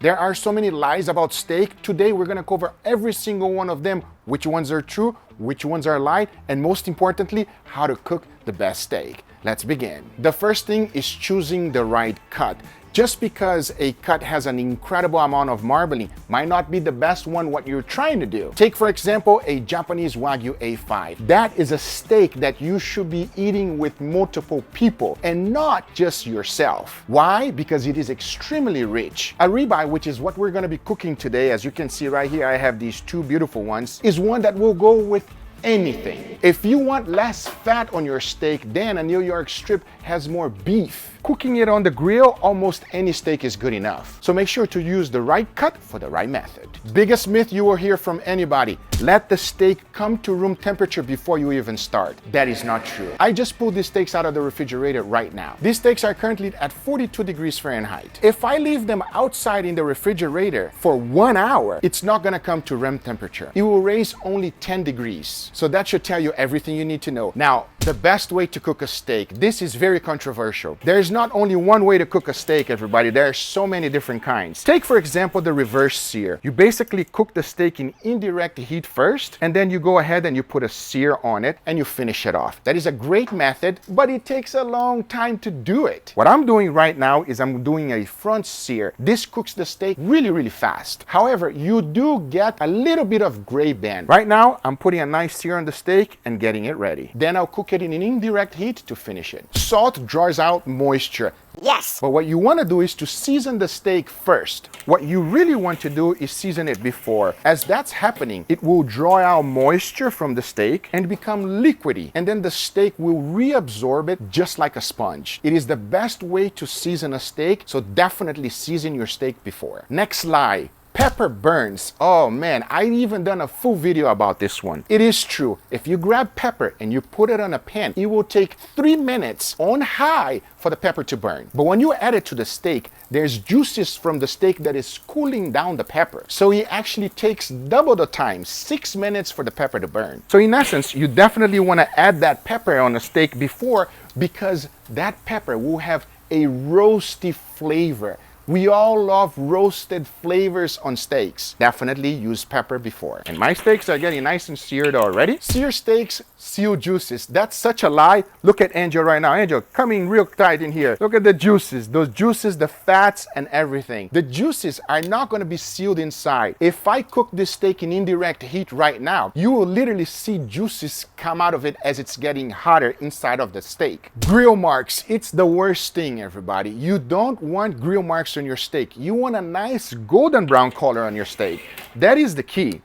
There are so many lies about steak. Today we're gonna cover every single one of them, which ones are true, which ones are lie, and most importantly, how to cook the best steak. Let's begin. The first thing is choosing the right cut. Just because a cut has an incredible amount of marbling might not be the best one what you're trying to do. Take for example a Japanese Wagyu A5. That is a steak that you should be eating with multiple people and not just yourself. Why? Because it is extremely rich. A ribeye, which is what we're going to be cooking today, as you can see right here, I have these two beautiful ones, is one that will go with anything. If you want less fat on your steak, then a New York strip has more beef. Cooking it on the grill, almost any steak is good enough. So make sure to use the right cut for the right method. Biggest myth you will hear from anybody: let the steak come to room temperature before you even start. That is not true. I just pulled these steaks out of the refrigerator right now. These steaks are currently at 42 degrees Fahrenheit. If I leave them outside in the refrigerator for 1 hour, it's not gonna come to room temperature. It will raise only 10 degrees. So that should tell you everything you need to know. Now, the best way to cook a steak. This is very controversial. There's not only one way to cook a steak, everybody. There are so many different kinds. Take, for example, the reverse sear. You basically cook the steak in indirect heat first, and then you go ahead and you put a sear on it, and you finish it off. That is a great method, but it takes a long time to do it. What I'm doing right now is I'm doing a front sear. This cooks the steak really, really fast. However, you do get a little bit of gray band. Right now, I'm putting a nice sear on the steak and getting it ready. Then I'll cook it in an indirect heat to finish it. Salt draws out moisture. Yes. But what you want to do is to season the steak first. What you really want to do is season it before. As that's happening, it will draw out moisture from the steak and become liquidy. And then the steak will reabsorb it just like a sponge. It is the best way to season a steak, so definitely season your steak before. Next lie. Pepper burns. Oh man, I've even done a full video about this one. It is true. If you grab pepper and you put it on a pan, it will take 3 minutes on high for the pepper to burn. But when you add it to the steak, there's juices from the steak that is cooling down the pepper. So it actually takes double the time, 6 minutes for the pepper to burn. So in essence, you definitely want to add that pepper on the steak before, because that pepper will have a roasty flavor. We all love roasted flavors on steaks. Definitely use pepper before. And my steaks are getting nice and seared already. Sear steaks, seal juices. That's such a lie. Look at Angel right now. Angel, come in real tight in here. Look at the juices. Those juices, the fats and everything. The juices are not going to be sealed inside. If I cook this steak in indirect heat right now, you will literally see juices come out of it as it's getting hotter inside of the steak. Grill marks. It's the worst thing, everybody. You don't want grill marks on your steak. You want a nice golden brown color on your steak. That is the key.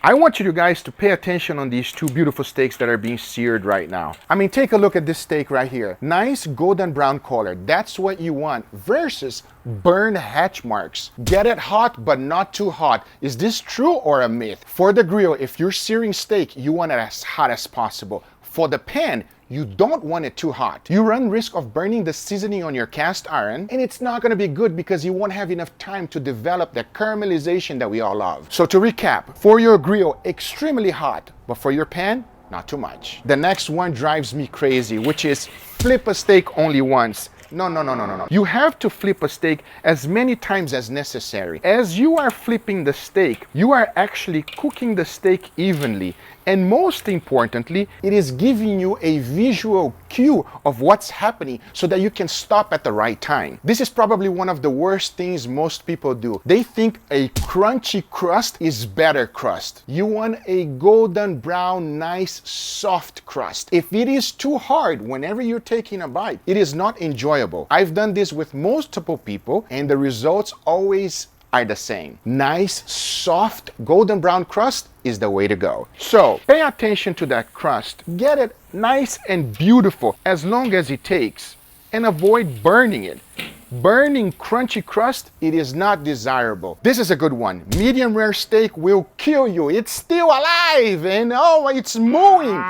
I want you guys to pay attention on these two beautiful steaks that are being seared right now. I mean, take a look at this steak right here. Nice golden brown color. That's what you want versus burned hatch marks. Get it hot, but not too hot. Is this true or a myth? For the grill, if you're searing steak, you want it as hot as possible. For the pan, you don't want it too hot. You run risk of burning the seasoning on your cast iron, and it's not gonna be good because you won't have enough time to develop the caramelization that we all love. So to recap, for your grill, extremely hot, but for your pan, not too much. The next one drives me crazy, which is flip a steak only once. No. You have to flip a steak as many times as necessary. As you are flipping the steak, you are actually cooking the steak evenly. And most importantly, it is giving you a visual cue of what's happening so that you can stop at the right time. This is probably one of the worst things most people do. They think a crunchy crust is better crust. You want a golden brown, nice, soft crust. If it is too hard whenever you're taking a bite, it is not enjoyable. I've done this with multiple people, and the results always are the same. Nice, soft, golden brown crust is the way to go. So pay attention to that crust. Get it nice and beautiful as long as it takes, and avoid burning it. Burning crunchy crust, it is not desirable. This is a good one. Medium rare steak will kill you. It's still alive and oh, it's mooing.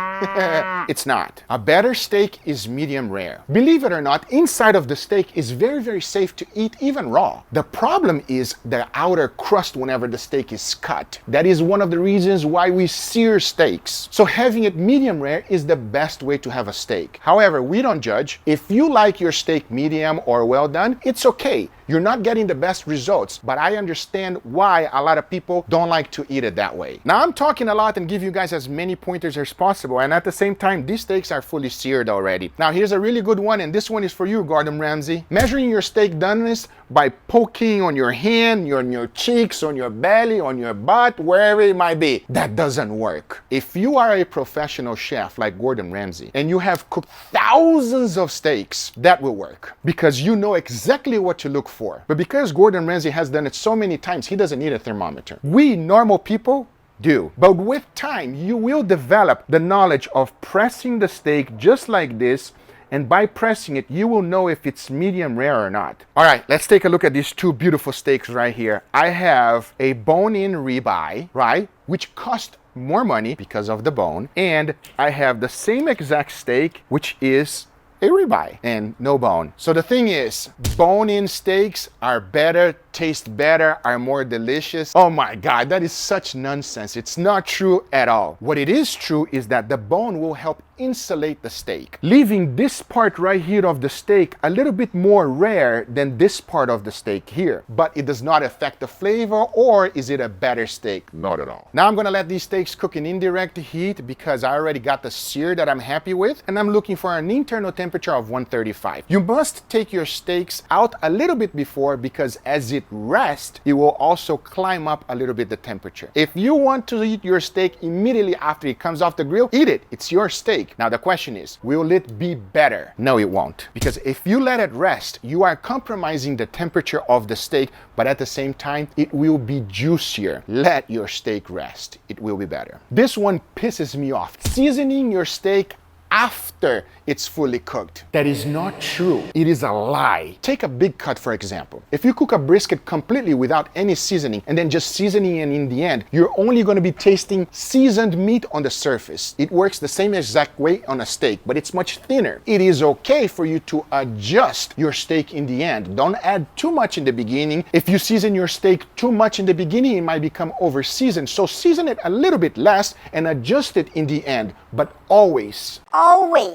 It's not. A better steak is medium rare. Believe it or not, inside of the steak is very, very safe to eat, even raw. The problem is the outer crust whenever the steak is cut. That is one of the reasons why we sear steaks. So having it medium rare is the best way to have a steak. However, we don't judge. If you like your steak medium or well done, it's okay. You're not getting the best results, but I understand why a lot of people don't like to eat it that way. Now I'm talking a lot and give you guys as many pointers as possible, and at the same time, these steaks are fully seared already. Now here's a really good one, and this one is for you, Gordon Ramsay. Measuring your steak doneness by poking on your hand, on your cheeks, on your belly, on your butt, wherever it might be. That doesn't work. If you are a professional chef like Gordon Ramsay and you have cooked thousands of steaks, that will work because you know exactly what to look for. But because Gordon Ramsay has done it so many times, he doesn't need a thermometer. We normal people do. But with time, you will develop the knowledge of pressing the steak just like this, and by pressing it, you will know if it's medium rare or not. All right, let's take a look at these two beautiful steaks right here. I have a bone-in ribeye, right, which cost more money because of the bone, and I have the same exact steak, which is a ribeye and no bone. So the thing is, bone-in steaks are better, taste better, are more delicious. Oh my God, that is such nonsense. It's not true at all. What it is true is that the bone will help insulate the steak, leaving this part right here of the steak a little bit more rare than this part of the steak here. But it does not affect the flavor, or is it a better steak? Not at all. Now I'm gonna let these steaks cook in indirect heat because I already got the sear that I'm happy with, and I'm looking for an internal temperature of 135. You must take your steaks out a little bit before, because as it rests, it will also climb up a little bit the temperature. If you want to eat your steak immediately after it comes off the grill, eat it. It's your steak. Now the question is, will it be better? No, it won't. Because if you let it rest, you are compromising the temperature of the steak, but at the same time, it will be juicier. Let your steak rest. It will be better. This one pisses me off. Seasoning your steak after it's fully cooked. That is not true. It is a lie. Take a big cut, for example. If you cook a brisket completely without any seasoning and then just seasoning it in the end, you're only going to be tasting seasoned meat on the surface. It works the same exact way on a steak, but it's much thinner. It is okay for you to adjust your steak in the end. Don't add too much in the beginning. If you season your steak too much in the beginning, it might become over seasoned. So season it a little bit less and adjust it in the end, but always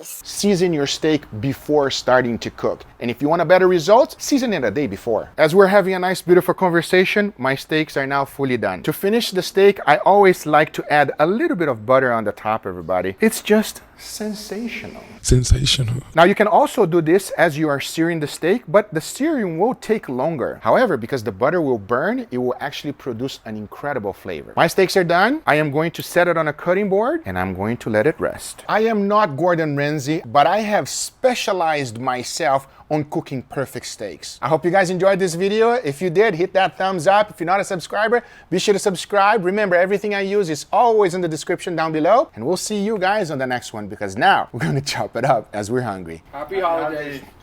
season your steak before starting to cook. And if you want a better result, season it a day before. As we're having a nice, beautiful conversation, my steaks are now fully done. To finish the steak, I always like to add a little bit of butter on the top, everybody. It's just sensational. Sensational. Now you can also do this as you are searing the steak, but the searing will take longer. However, because the butter will burn, it will actually produce an incredible flavor. My steaks are done. I am going to set it on a cutting board and I'm going to let it rest. I am not Gordon Ramsay, but I have specialized myself on cooking perfect steaks. I hope you guys enjoyed this video. If you did, hit that thumbs up. If you're not a subscriber, be sure to subscribe. Remember, everything I use is always in the description down below. And we'll see you guys on the next one, because now we're gonna chop it up as we're hungry. Happy holidays.